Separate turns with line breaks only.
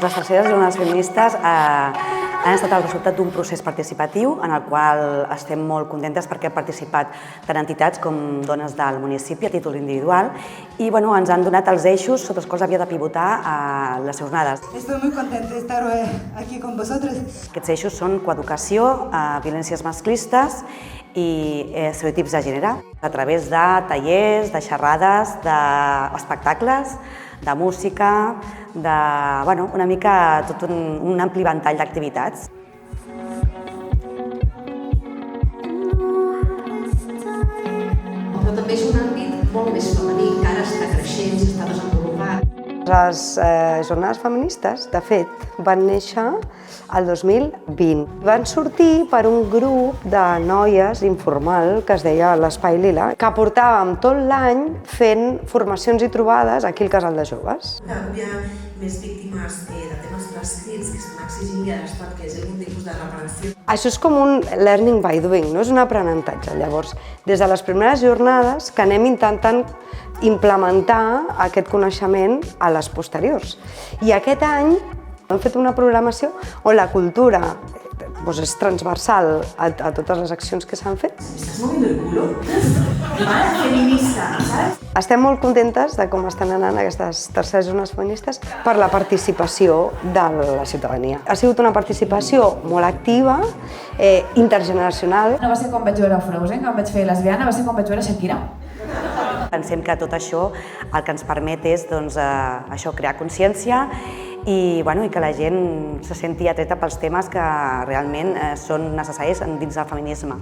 Les terceres jornades feministes han estat el resultat d'un procés participatiu en el qual estem molt contentes perquè han participat tant entitats com dones del municipi a títol individual i ens han donat els eixos sobre els quals havia de pivotar les jornades.
Estoy muy contenta de estar aquí con vosotros.
Aquests eixos són coeducació, violències masclistes i estereotips de gènere a través de tallers, de xerrades, d'espectacles, de música, una mica tot un ampli ventall d'activitats.
Però també és un àmbit molt més femení, que ara està creixent, s'està desenvolupant.
Les jornades feministes, de fet, van néixer el 2020. Van sortir per un grup de noies informal que es deia l'Espai Lila, que portàvem tot l'any fent formacions i trobades aquí al Casal de Joves.
Hi ha més víctimes de temes prescrits que estan exigint a l'Estat que és un tipus de reparació.
Això és com un learning by doing, no és un aprenentatge. Llavors, des de les primeres jornades que anem intentant implementar aquest coneixement a les posteriors. I aquest any hem fet una programació on la cultura és transversal a totes les accions que s'han fet.
¿Estás moviendo el culo? Mare feminista, saps?
Estem molt contentes de com estan anant aquestes terceres jornades feministes per la participació de la ciutadania. Ha sigut una participació molt activa, intergeneracional.
No va ser quan vaig veure Frozen, quan vaig fer lesbiana, va ser quan vaig veure Shakira.
Pensem que tot això el que ens permet és crear consciència i que la gent se senti atreta pels temes que realment són necessaris dins del feminisme.